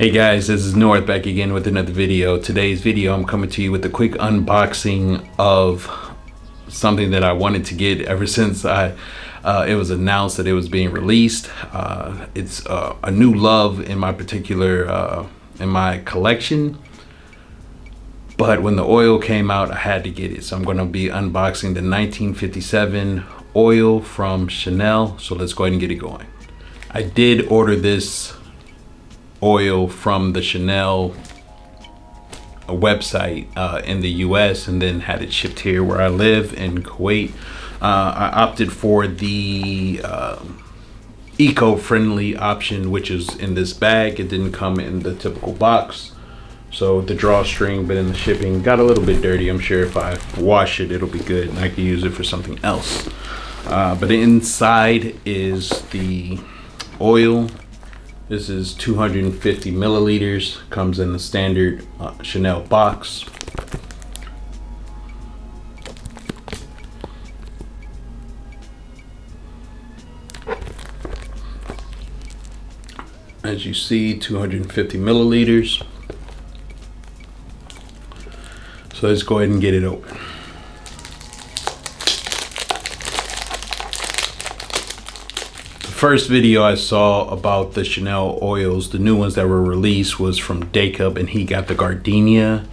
Hey guys, this is North back again with another video. Today's video I'm coming to you with a quick unboxing of something that I wanted to get ever since it was announced that it was being released. It's a new love in my particular in my collection, but when the oil came out I had to get it, so I'm going to be unboxing the 1957 oil from Chanel. So let's go ahead and get it going. I did order this oil from the Chanel website in the US and then had it shipped here where I live in Kuwait. I opted for the eco-friendly option, which is in this bag. It didn't come in the typical box, so the drawstring, but in the shipping got a little bit dirty. I'm sure if I wash it it'll be good and I can use it for something else. But inside is the oil. This is 250 milliliters, comes in the standard Chanel box. As you see, 250 milliliters. So let's go ahead and get it open. First video I saw about the Chanel oils, the new ones that were released, was from Jacob, and he got the Gardenia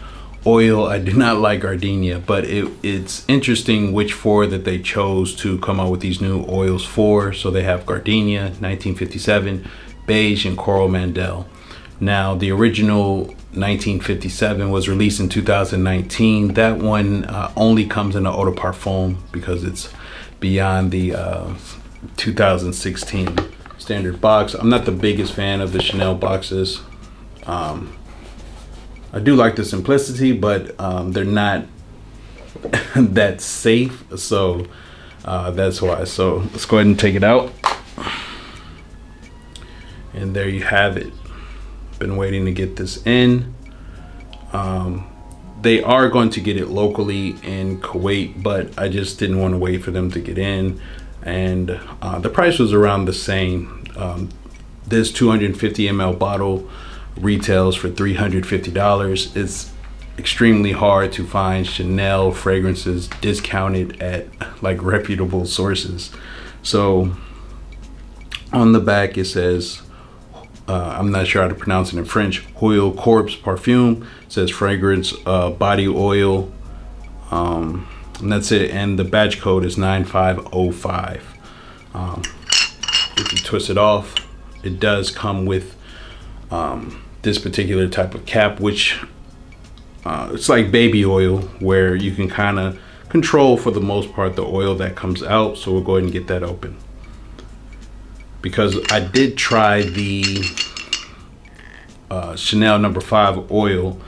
oil. I do not like Gardenia, but it's interesting which four that they chose to come out with these new oils for. So they have Gardenia, 1957, Beige, and Coral Mandel. Now the original 1957 was released in 2019. That one only comes in the Eau de Parfum because it's beyond the 2016 standard box. I'm not the biggest fan of the Chanel boxes. I do like the simplicity, but they're not that safe, so that's why. So let's go ahead and take it out, and there you have it. Been waiting to get this in. They are going to get it locally in Kuwait, but I just didn't want to wait for them to get in. And the price was around the same. This 250 ml bottle retails for $350. It's extremely hard to find Chanel fragrances discounted at like reputable sources. So on the back it says, I'm not sure how to pronounce it in French, Eau de Parfum. It says fragrance, body oil, and that's it. And the batch code is 9505. If you twist it off, it does come with this particular type of cap, which it's like baby oil, where you can kind of control for the most part the oil that comes out. So we'll go ahead and get that open, because I did try the Chanel No. 5 oil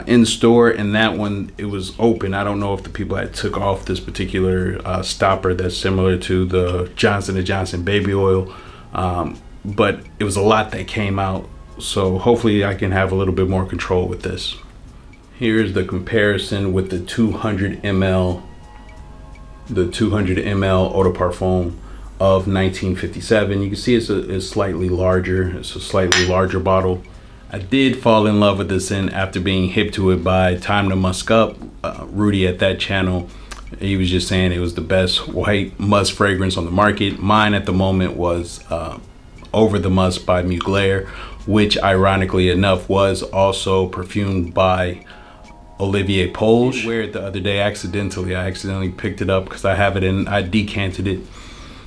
in store, and that one, it was open. I don't know if the people had took off this particular stopper that's similar to the Johnson & Johnson baby oil, but it was a lot that came out, so hopefully I can have a little bit more control with this. Here's the comparison with the 200 ml Eau de Parfum of 1957. You can see it's slightly larger. It's a slightly larger bottle. I did fall in love with this scent after being hip to it by Time to Musk Up. Rudy at that channel, he was just saying it was the best white musk fragrance on the market. Mine at the moment was Over the Musk by Mugler, which ironically enough was also perfumed by Olivier Polge. I wear it the other day accidentally. I accidentally picked it up because I have it and I decanted it.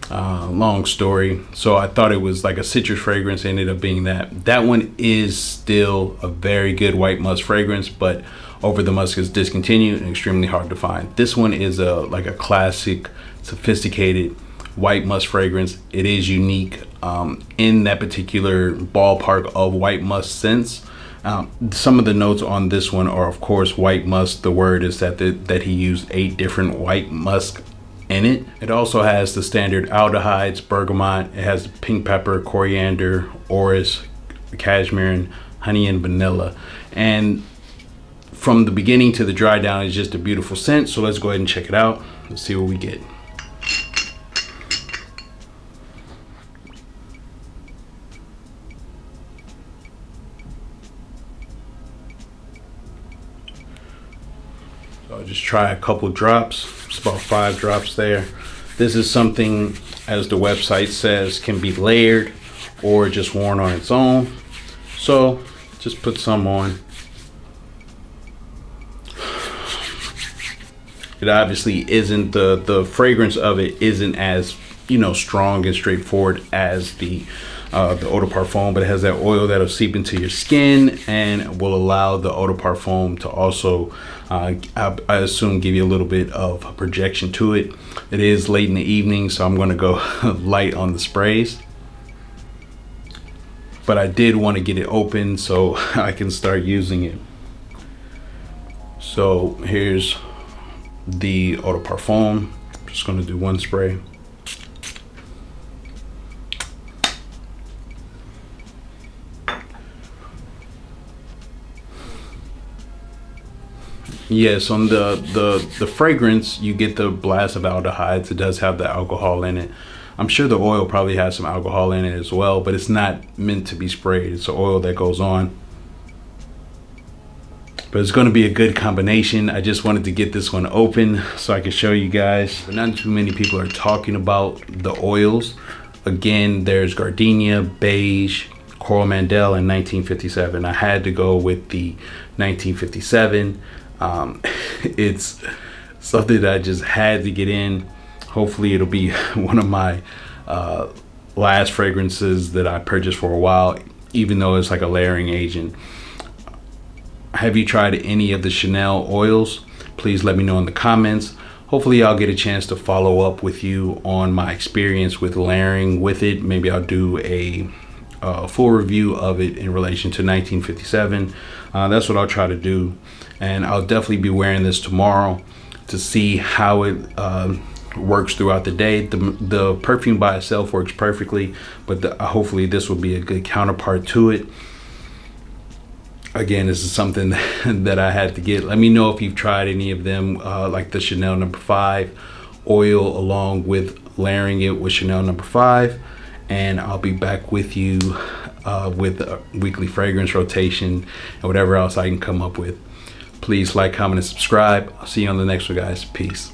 Long story. So I thought it was like a citrus fragrance, ended up being that one is still a very good white musk fragrance, but Over the Musk is discontinued and extremely hard to find. This one is like a classic, sophisticated white musk fragrance. It is unique in that particular ballpark of white musk scents. Some of the notes on this one are, of course, white musk. The word is that he used 8 different white musk in it. It also has the standard aldehydes, bergamot. It has pink pepper, coriander, orris, cashmere, honey, and vanilla. And from the beginning to the dry down is just a beautiful scent. So let's go ahead and check it out. Let's see what we get. So I'll just try a couple drops. It's about 5 drops there. This is something, as the website says, can be layered or just worn on its own. So just put some on. It obviously isn't, the fragrance of it isn't as, you know, strong and straightforward as the Eau de Parfum, but it has that oil that'll seep into your skin and will allow the Eau de Parfum to also, I assume, give you a little bit of a projection to it. It is late in the evening, so I'm going to go light on the sprays. But I did want to get it open so I can start using it. So here's the Eau de Parfum. Just going to do one spray. Yes, on the fragrance, you get the blast of aldehydes. It does have the alcohol in it. I'm sure the oil probably has some alcohol in it as well, but it's not meant to be sprayed. It's the oil that goes on. But it's going to be a good combination. I just wanted to get this one open so I can show you guys. But not too many people are talking about the oils. Again, there's Gardenia, Beige, Coral Mandel, and 1957. I had to go with the 1957. It's something that I just had to get in. Hopefully it'll be one of my last fragrances that I purchased for a while, even though it's like a layering agent. Have you tried any of the Chanel oils? Please let me know in the comments. Hopefully I'll get a chance to follow up with you on my experience with layering with it. Maybe I'll do a full review of it in relation to 1957. That's what I'll try to do, and I'll definitely be wearing this tomorrow to see how it works throughout the day. The perfume by itself works perfectly, but hopefully this will be a good counterpart to it. Again, this is something that I had to get. Let me know if you've tried any of them, like the Chanel No. 5 oil, along with layering it with Chanel No. 5. And I'll be back with you with a weekly fragrance rotation and whatever else I can come up with. Please like, comment, and subscribe. I'll see you on the next one, guys. Peace.